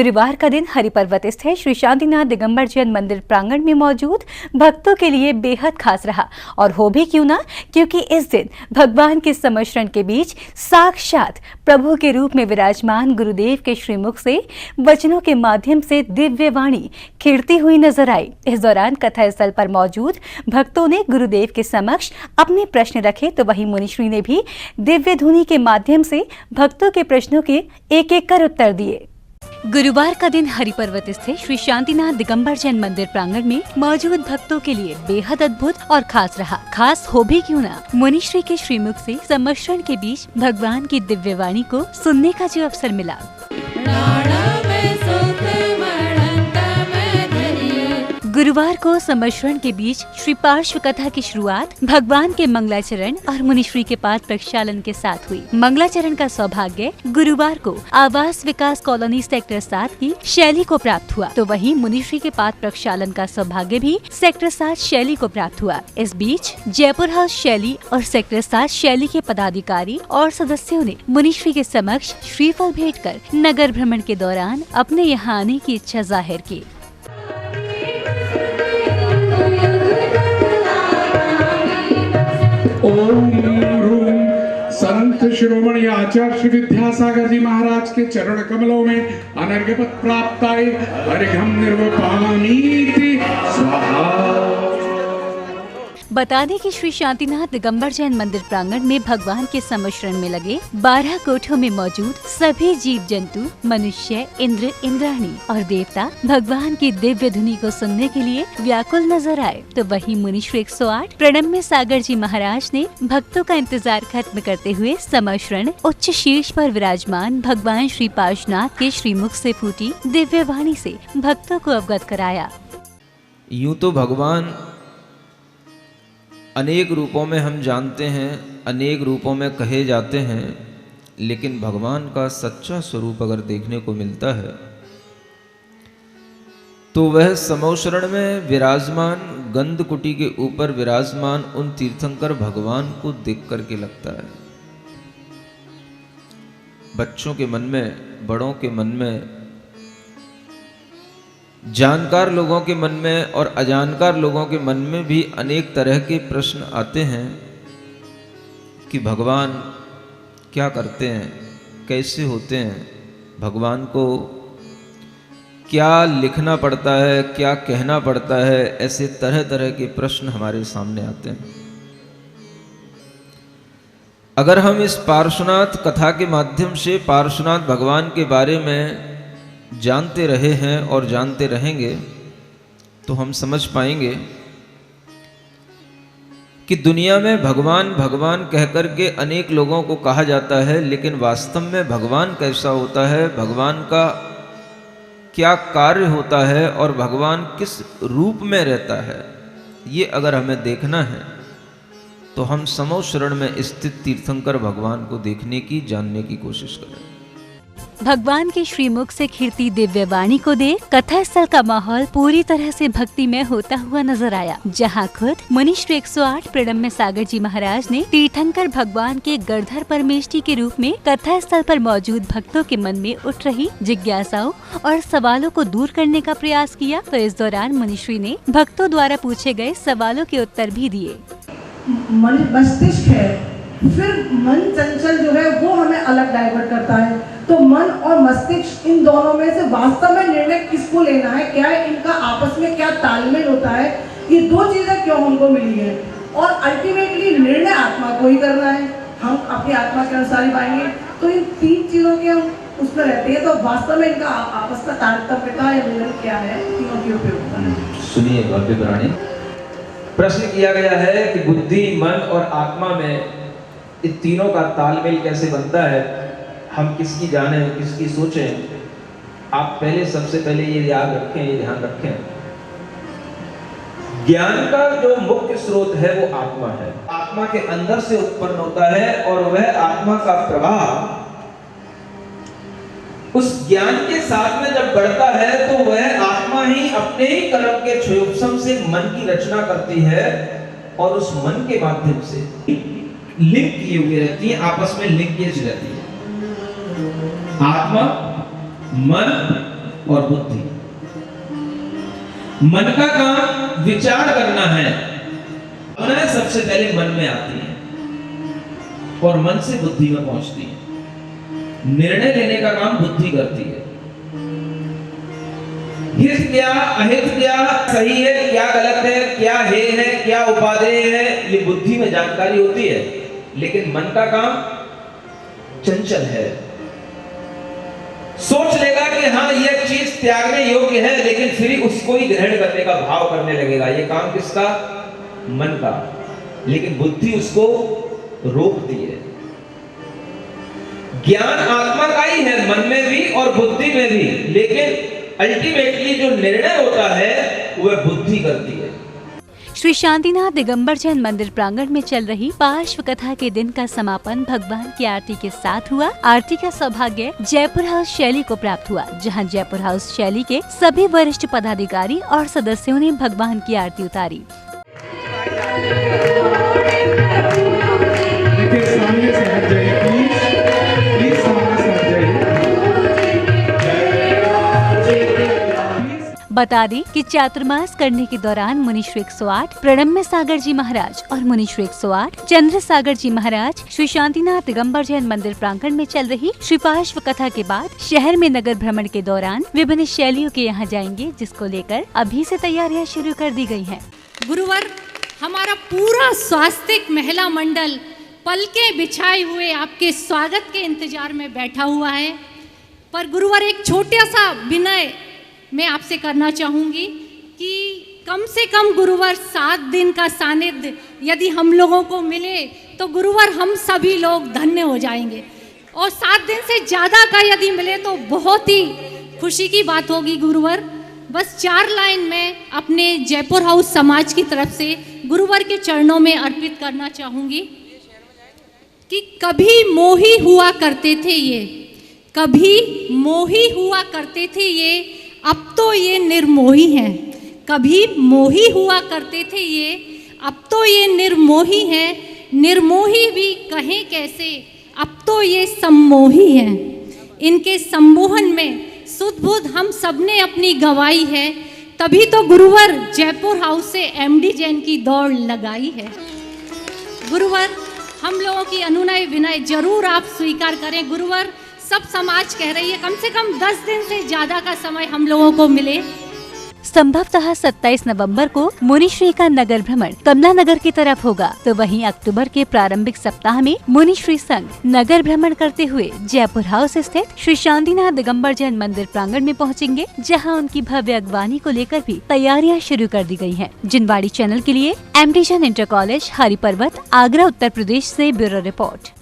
गुरुवार का दिन हरिपर्वत स्थित श्री शांतिनाथ दिगंबर जैन मंदिर प्रांगण में मौजूद भक्तों के लिए बेहद खास रहा। और हो भी क्यों ना, क्योंकि इस दिन भगवान के समर्षण के बीच साक्षात प्रभु के रूप में विराजमान गुरुदेव के श्रीमुख से वचनों के माध्यम से दिव्य वाणी खिड़ती हुई नजर आई। इस दौरान कथा स्थल पर मौजूद भक्तों ने गुरुदेव के समक्ष अपने प्रश्न रखे, तो वहीं मुनिश्री ने भी दिव्य धुनी के माध्यम से भक्तों के प्रश्नों के एक एक कर उत्तर दिए। गुरुवार का दिन हरिपर्वत स्थित श्री शांतिनाथ दिगंबर जैन मंदिर प्रांगण में मौजूद भक्तों के लिए बेहद अद्भुत और खास रहा। खास हो भी क्यों ना, मुनिश्री के श्रीमुख से सम्मश्रण के बीच भगवान की दिव्य वाणी को सुनने का जो अवसर मिला। गुरुवार को सम्मश्रण के बीच श्री पार्श्व कथा की शुरुआत भगवान के मंगलाचरण और मुनिश्री के पाद प्रक्षालन के साथ हुई। मंगलाचरण का सौभाग्य गुरुवार को आवास विकास कॉलोनी सेक्टर 7 की शैली को प्राप्त हुआ, तो वहीं मुनिश्री के पाद प्रक्षालन का सौभाग्य भी सेक्टर 7 शैली को प्राप्त हुआ। इस बीच जयपुर हाउस शैली और सेक्टर 7 शैली के पदाधिकारी और सदस्यों ने मुनिश्री के समक्ष श्रीफल भेंट कर नगर भ्रमण के दौरान अपने यहाँ आने की इच्छा जाहिर की। ओम संत शिरोमणि आचार्य श्री विद्यासागर जी महाराज के चरण कमलों में अनर्घ्यपद प्राप्त आए। अर्घ्यम निर्वपामीति स्वाहा। बता दें कि श्री शांतिनाथ दिगंबर जैन मंदिर प्रांगण में भगवान के सम्मश्रण में लगे 12 कोठों में मौजूद सभी जीव जंतु, मनुष्य, इंद्र, इंद्राणी और देवता भगवान की दिव्य धुनी को सुनने के लिए व्याकुल नजर आए। तो वहीं मुनिश्री 108 प्रणम्य सागर जी महाराज ने भक्तों का इंतजार खत्म करते हुए सम्मश्रण उच्च शीर्ष पर विराजमान भगवान श्री पार्श्वनाथ के श्रीमुख से फूटी दिव्य वाणी से भक्तों को अवगत कराया। यूं तो भगवान अनेक रूपों में हम जानते हैं, अनेक रूपों में कहे जाते हैं, लेकिन भगवान का सच्चा स्वरूप अगर देखने को मिलता है तो वह समौशरण में विराजमान गंधकुटी के ऊपर विराजमान उन तीर्थंकर भगवान को देख करके लगता है। बच्चों के मन में, बड़ों के मन में, जानकार लोगों के मन में और अजानकार लोगों के मन में भी अनेक तरह के प्रश्न आते हैं कि भगवान क्या करते हैं, कैसे होते हैं, भगवान को क्या लिखना पड़ता है, क्या कहना पड़ता है। ऐसे तरह तरह के प्रश्न हमारे सामने आते हैं। अगर हम इस पार्श्वनाथ कथा के माध्यम से पार्श्वनाथ भगवान के बारे में जानते रहे हैं और जानते रहेंगे तो हम समझ पाएंगे कि दुनिया में भगवान भगवान कहकर के अनेक लोगों को कहा जाता है, लेकिन वास्तव में भगवान कैसा होता है, भगवान का क्या कार्य होता है और भगवान किस रूप में रहता है, ये अगर हमें देखना है तो हम समौशरण में स्थित तीर्थंकर भगवान को देखने की, जानने की कोशिश करें। भगवान के श्रीमुख से खिड़ती दिव्य वाणी को देख कथा स्थल का माहौल पूरी तरह से भक्तिमय होता हुआ नजर आया, जहां खुद मुनिश्री 108 प्रणम्य सागर जी महाराज ने तीर्थंकर भगवान के गणधर परमेष्ठी के रूप में कथा स्थल पर मौजूद भक्तों के मन में उठ रही जिज्ञासाओं और सवालों को दूर करने का प्रयास किया। तो इस दौरान मुनिश्री ने भक्तों द्वारा पूछे गए सवालों के उत्तर भी दिए। मन मस्तिष्क है, फिर मन चंचल जो है वो हमें अलग डाइवर्ट करता है, तो मन और मस्तिष्क इन दोनों में से वास्तव में निर्णय किसको लेना है, क्या है इनका आपस में क्या तालमेल होता है, ये दो चीजें क्यों हमको मिली है और अल्टीमेटली निर्णय आत्मा को ही करना है, हम अपनी आत्मा के अनुसार ही पाएंगे। तो इन तीन चीजों के हम उसमें रहते हैं, तो वास्तव में इनका आपस का तारतम्यता या मिलन क्या है, तीनों की उपयोगिता है। सुनिए भव्य प्राणी, प्रश्न किया गया है कि बुद्धि, मन और आत्मा में इन तीनों का तालमेल कैसे बनता है, हम किसकी जाने, किसकी सोचें। आप पहले सबसे पहले ये याद रखें, ये ध्यान रखें, ज्ञान का जो मुख्य स्रोत है वो आत्मा है, आत्मा के अंदर से उत्पन्न होता है और वह आत्मा का प्रवाह उस ज्ञान के साथ में जब बढ़ता है तो वह आत्मा ही अपने ही कर्म के क्षयोपशम से मन की रचना करती है और उस मन के माध्यम से लिंक किए हुए रहती है, आपस में लिंकेज रहती है। आत्मा, मन और बुद्धि। मन का काम विचार करना है, भावनाएं सबसे पहले मन में आती है और मन से बुद्धि में पहुंचती है। निर्णय लेने का काम बुद्धि करती है। हित क्या, अहित क्या, सही है क्या, गलत है क्या, है क्या, उपादेय है, ये बुद्धि में जानकारी होती है। लेकिन मन का काम चंचल है, सोच लेगा कि हाँ यह चीज त्यागने योग्य है, लेकिन फिर उसको ही ग्रहण करने का भाव करने लगेगा। ये काम किसका? मन का। लेकिन बुद्धि उसको रोकती है। ज्ञान आत्मा का ही है, मन में भी और बुद्धि में भी, लेकिन अल्टीमेटली जो निर्णय होता है वह बुद्धि करती है। श्री शांतिनाथ दिगंबर जैन मंदिर प्रांगण में चल रही पार्श्व कथा के दिन का समापन भगवान की आरती के साथ हुआ। आरती का सौभाग्य जयपुर हाउस शैली को प्राप्त हुआ, जहां जयपुर हाउस शैली के सभी वरिष्ठ पदाधिकारी और सदस्यों ने भगवान की आरती उतारी। सामने से हट जाइए प्लीज, सामने से हट जाइए। बता दें कि चातुर्मास करने के दौरान मुनि श्री 108 प्रणम्य सागर जी महाराज और मुनि श्री 108 चंद्र सागर जी महाराज श्री शांतिनाथ दिगंबर जैन मंदिर प्रांगण में चल रही श्री पार्श्व कथा के बाद शहर में नगर भ्रमण के दौरान विभिन्न शैलियों के यहाँ जाएंगे, जिसको लेकर अभी से तैयारियां शुरू कर दी गई हैं। गुरुवर, हमारा पूरा स्वास्तिक महिला मंडल पलके बिछाए हुए आपके स्वागत के इंतजार में बैठा हुआ है। पर गुरुवर, एक छोटा सा विनय मैं आपसे करना चाहूँगी कि कम से कम गुरुवर 7 दिन का सानिध्य यदि हम लोगों को मिले तो गुरुवर हम सभी लोग धन्य हो जाएंगे, और 7 दिन से ज़्यादा का यदि मिले तो बहुत ही खुशी की बात होगी। गुरुवर, बस 4 लाइन में अपने जयपुर हाउस समाज की तरफ से गुरुवर के चरणों में अर्पित करना चाहूँगी कि कभी मोही हुआ करते थे ये, कभी मोही हुआ करते थे ये, अब तो ये निर्मोही हैं। कभी मोही हुआ करते थे ये, अब तो ये निर्मोही हैं। निर्मोही भी कहें कैसे, अब तो ये सम्मोही हैं। इनके सम्मोहन में सुध बुध हम सबने अपनी गवाई है, तभी तो गुरुवर जयपुर हाउस से एमडी जैन की दौड़ लगाई है। गुरुवर, हम लोगों की अनुनय विनय जरूर आप स्वीकार करें। गुरुवर, सब समाज कह रही है कम से कम 10 दिन से ज्यादा का समय हम लोगों को मिले। संभवतः 27 नवंबर को मुनिश्री का नगर भ्रमण कमला नगर की तरफ होगा, तो वहीं अक्टूबर के प्रारंभिक सप्ताह में मुनिश्री संघ नगर भ्रमण करते हुए जयपुर हाउस स्थित श्री शांतिनाथ दिगंबर जैन मंदिर प्रांगण में पहुंचेंगे, जहां उनकी भव्य अगवानी को लेकर भी तैयारियां शुरू कर दी गई हैं। जिनवाड़ी चैनल के लिए MD Jain inter college Hariparvat, Agra, Uttar Pradesh से ब्यूरो रिपोर्ट।